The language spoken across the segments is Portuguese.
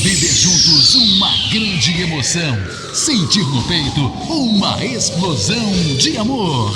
Viver juntos uma grande emoção. Sentir no peito uma explosão de amor.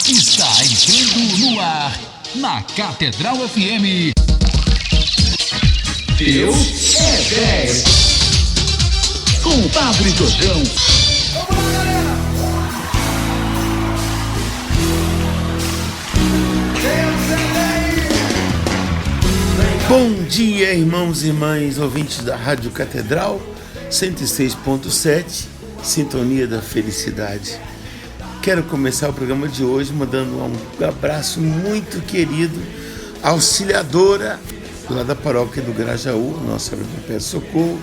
Está entrando no ar, na Catedral FM. Deus é 10. Com o Padre Jojão. Vamos lá, galera! Bom dia, irmãos e irmãs, ouvintes da Rádio Catedral 106.7, Sintonia da Felicidade. Quero começar o programa de hoje mandando um abraço muito querido à auxiliadora lá da paróquia do Grajaú, Nossa Senhora do Pé Socorro,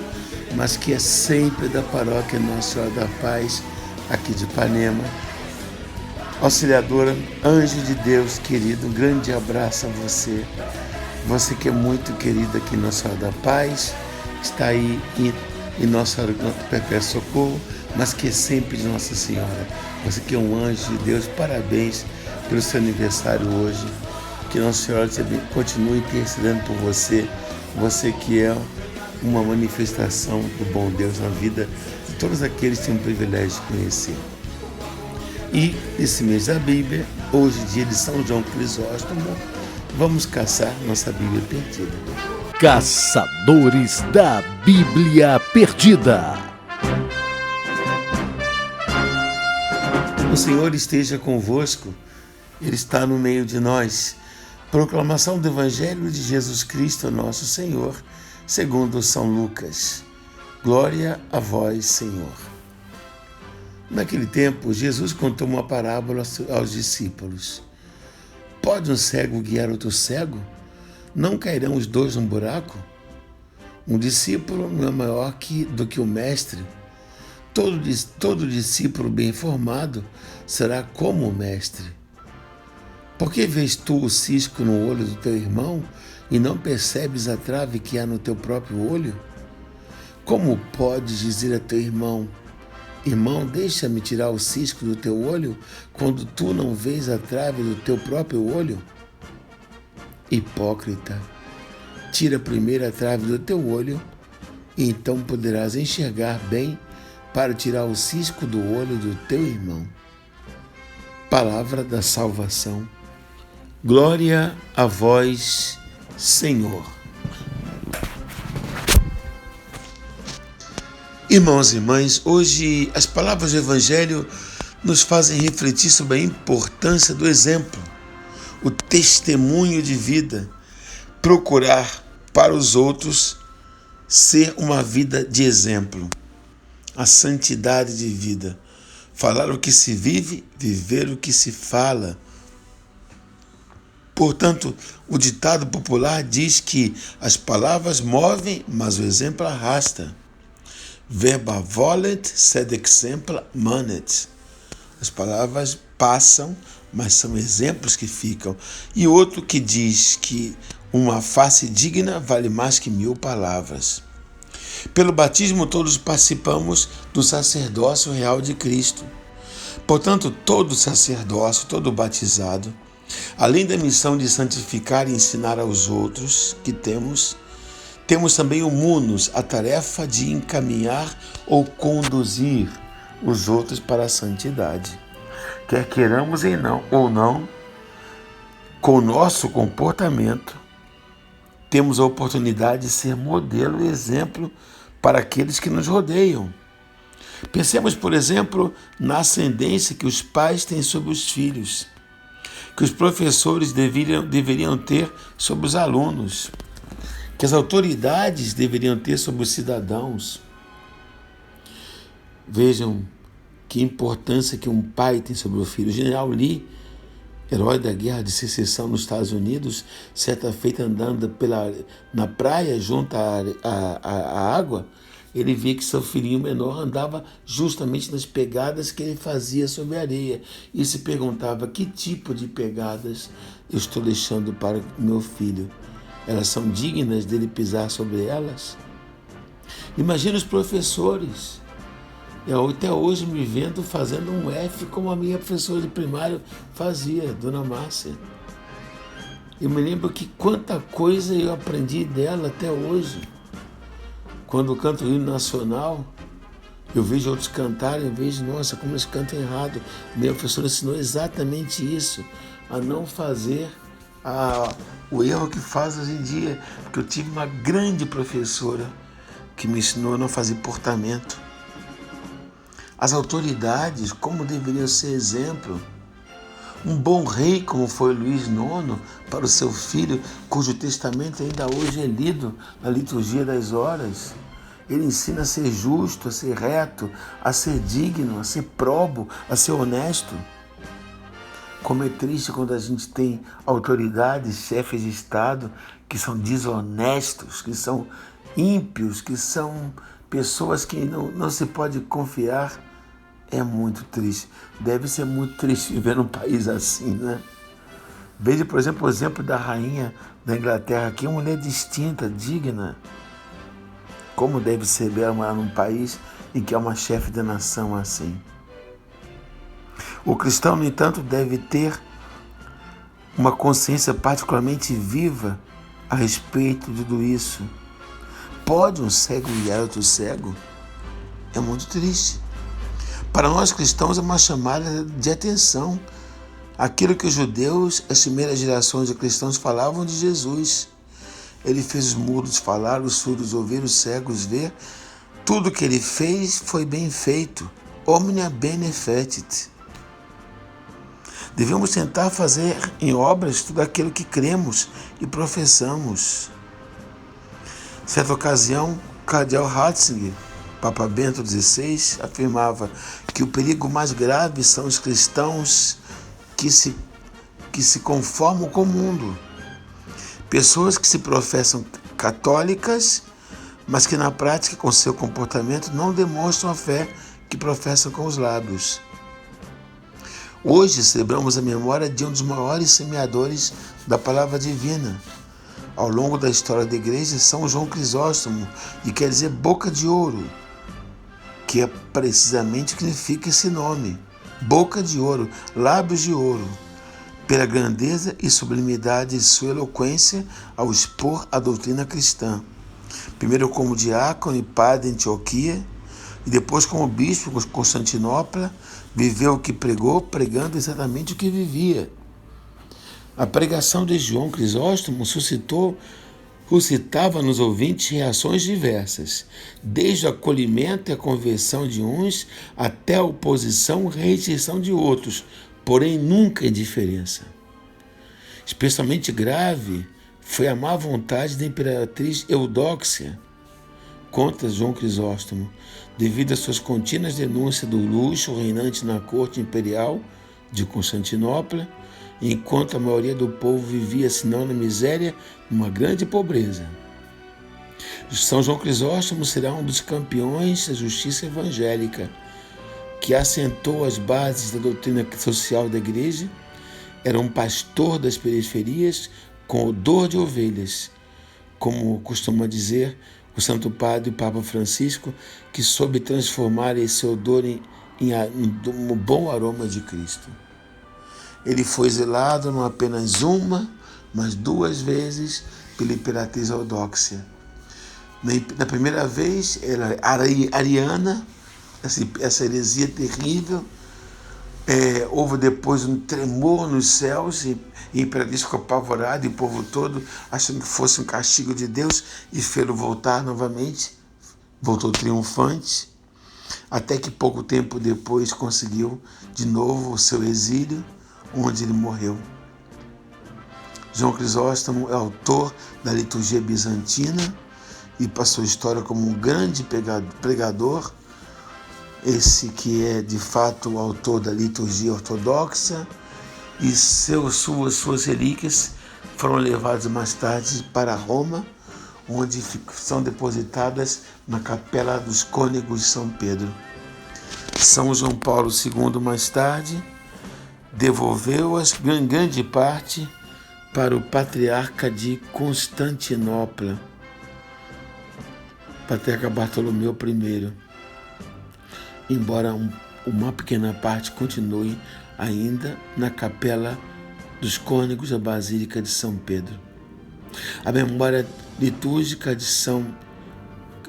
mas que é sempre da paróquia Nossa Senhora da Paz, aqui de Ipanema. Auxiliadora, anjo de Deus querido, um grande abraço a você. Você que é muito querida aqui em Nossa Senhora da Paz, está aí em Nossa Senhora do Pé Socorro, mas que é sempre de Nossa Senhora. Você que é um anjo de Deus, parabéns pelo seu aniversário hoje. Que Nossa Senhora continue intercedendo por você, você que é uma manifestação do bom Deus na vida de todos aqueles que têm o privilégio de conhecer. E nesse mês da Bíblia, hoje dia de São João Crisóstomo, vamos caçar nossa Bíblia perdida. Caçadores da Bíblia Perdida. O Senhor esteja convosco, Ele está no meio de nós. Proclamação do Evangelho de Jesus Cristo, nosso Senhor, segundo São Lucas. Glória a vós, Senhor. Naquele tempo, Jesus contou uma parábola aos discípulos. Pode um cego guiar outro cego? Não cairão os dois num buraco? Um discípulo não é maior do que o mestre. Todo discípulo bem formado será como o mestre. Por que vês tu o cisco no olho do teu irmão e não percebes a trave que há no teu próprio olho? Como podes dizer a teu irmão: irmão, deixa-me tirar o cisco do teu olho, quando tu não vês a trave do teu próprio olho? Hipócrita, tira primeiro a trave do teu olho, e então poderás enxergar bem para tirar o cisco do olho do teu irmão. Palavra da salvação. Glória a vós, Senhor. Irmãos e irmãs, hoje as palavras do Evangelho nos fazem refletir sobre a importância do exemplo, o testemunho de vida, procurar para os outros ser uma vida de exemplo, a santidade de vida, falar o que se vive, viver o que se fala. Portanto, o ditado popular diz que as palavras movem, mas o exemplo arrasta. Verba volet, sed exempla manet. As palavras passam, mas são exemplos que ficam. E outro que diz que uma face digna vale mais que 1000 palavras. Pelo batismo todos participamos do sacerdócio real de Cristo. Portanto, todo sacerdócio, todo batizado, além da missão de santificar e ensinar aos outros que temos também o munus, a tarefa de encaminhar ou conduzir os outros para a santidade. Quer queiramos ou não, com o nosso comportamento, temos a oportunidade de ser modelo e exemplo para aqueles que nos rodeiam. Pensemos, por exemplo, na ascendência que os pais têm sobre os filhos, que os professores deveriam ter sobre os alunos, que as autoridades deveriam ter sobre os cidadãos. Vejam que importância que um pai tem sobre o filho. O general Lee, herói da Guerra de Secessão nos Estados Unidos, certa feita andando na praia junto à água, ele via que seu filhinho menor andava justamente nas pegadas que ele fazia sobre a areia e se perguntava: que tipo de pegadas eu estou deixando para o meu filho? Elas são dignas dele pisar sobre elas? Imagina os professores. Eu até hoje me vendo fazendo um F como a minha professora de primário fazia, Dona Márcia. Eu me lembro que quanta coisa eu aprendi dela até hoje. Quando eu canto o hino nacional, eu vejo outros cantarem, eu vejo, nossa, como eles cantam errado. Minha professora ensinou exatamente isso, a não fazer o erro que faz hoje em dia. Porque eu tive uma grande professora que me ensinou a não fazer portamento. As autoridades, como deveriam ser exemplo. Um bom rei, como foi Luís IX, para o seu filho, cujo testamento ainda hoje é lido na liturgia das horas. Ele ensina a ser justo, a ser reto, a ser digno, a ser probo, a ser honesto. Como é triste quando a gente tem autoridades, chefes de Estado, que são desonestos, que são ímpios, que são pessoas que não se pode confiar. É muito triste. Deve ser muito triste viver num país assim, né? Veja, por exemplo, o exemplo da rainha da Inglaterra, que é uma mulher distinta, digna. Como deve ser ver num país em que é uma chefe da nação assim. O cristão, no entanto, deve ter uma consciência particularmente viva a respeito de tudo isso. Pode um cego guiar outro cego? É muito triste. Para nós cristãos é uma chamada de atenção. Aquilo que os judeus, as primeiras gerações de cristãos falavam de Jesus. Ele fez os mudos falar, os surdos ouvir, os cegos ver. Tudo que ele fez foi bem feito. Omnia bene fecit. Devemos tentar fazer em obras tudo aquilo que cremos e professamos. Certa ocasião, Cardeal Ratzinger, Papa Bento XVI, afirmava que o perigo mais grave são os cristãos que se conformam com o mundo. Pessoas que se professam católicas, mas que na prática, com seu comportamento, não demonstram a fé que professam com os lábios. Hoje celebramos a memória de um dos maiores semeadores da palavra divina. Ao longo da história da igreja, São João Crisóstomo, e quer dizer boca de ouro, que é precisamente o que significa esse nome. Boca de ouro, lábios de ouro, pela grandeza e sublimidade de sua eloquência ao expor a doutrina cristã. Primeiro como diácono e padre em Antioquia, e depois como bispo em Constantinopla, viveu o que pregou, pregando exatamente o que vivia. A pregação de João Crisóstomo suscitava nos ouvintes reações diversas, desde o acolhimento e a conversão de uns até a oposição e rejeição de outros, porém nunca indiferença. Especialmente grave foi a má vontade da imperatriz Eudóxia contra João Crisóstomo, devido às suas contínuas denúncias do luxo reinante na corte imperial de Constantinopla, enquanto a maioria do povo vivia, senão na miséria, numa grande pobreza. São João Crisóstomo será um dos campeões da justiça evangélica, que assentou as bases da doutrina social da igreja. Era um pastor das periferias com odor de ovelhas, como costuma dizer o Santo Padre e o Papa Francisco, que soube transformar esse odor em um bom aroma de Cristo. Ele foi zelado não apenas uma, mas 2 vezes pela imperatriz Eudóxia. Na primeira vez, ela era ariana, essa heresia terrível. Houve depois um tremor nos céus e a imperatriz ficou apavorada e o povo todo achando que fosse um castigo de Deus e fez-lo voltar novamente. Voltou triunfante, até que pouco tempo depois conseguiu de novo o seu exílio, onde ele morreu. João Crisóstomo é autor da liturgia bizantina e passou a história como um grande pregador, esse que é de fato o autor da liturgia ortodoxa, e suas relíquias foram levadas mais tarde para Roma, onde são depositadas na Capela dos Cônegos de São Pedro. São João Paulo II, mais tarde, devolveu-as em grande parte para o patriarca de Constantinopla, patriarca Bartolomeu I, embora uma pequena parte continue ainda na Capela dos cônegos da Basílica de São Pedro. A memória litúrgica de São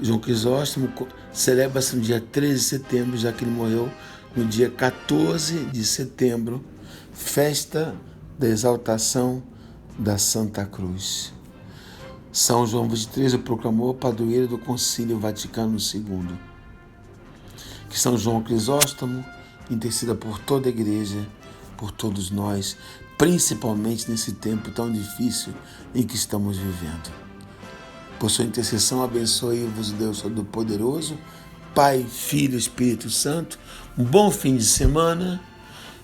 João Crisóstomo celebra-se no dia 13 de setembro, já que ele morreu no dia 14 de setembro, festa da exaltação da Santa Cruz. São João XXIII o proclamou padroeiro do Concílio Vaticano II. Que São João Crisóstomo interceda por toda a Igreja, por todos nós, principalmente nesse tempo tão difícil em que estamos vivendo. Por sua intercessão, abençoe-vos Deus Todo-Poderoso, Pai, Filho e Espírito Santo. Um bom fim de semana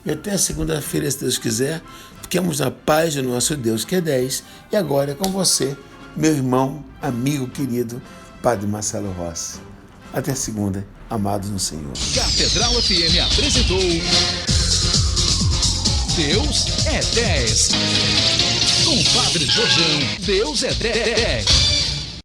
e até segunda-feira, se Deus quiser. Fiquemos na paz do nosso Deus, que é 10. E agora é com você, meu irmão, amigo querido, Padre Marcelo Rossi. Até segunda, amados no Senhor. Catedral FM apresentou Deus é 10. Com Padre Jorjão, Deus é 10.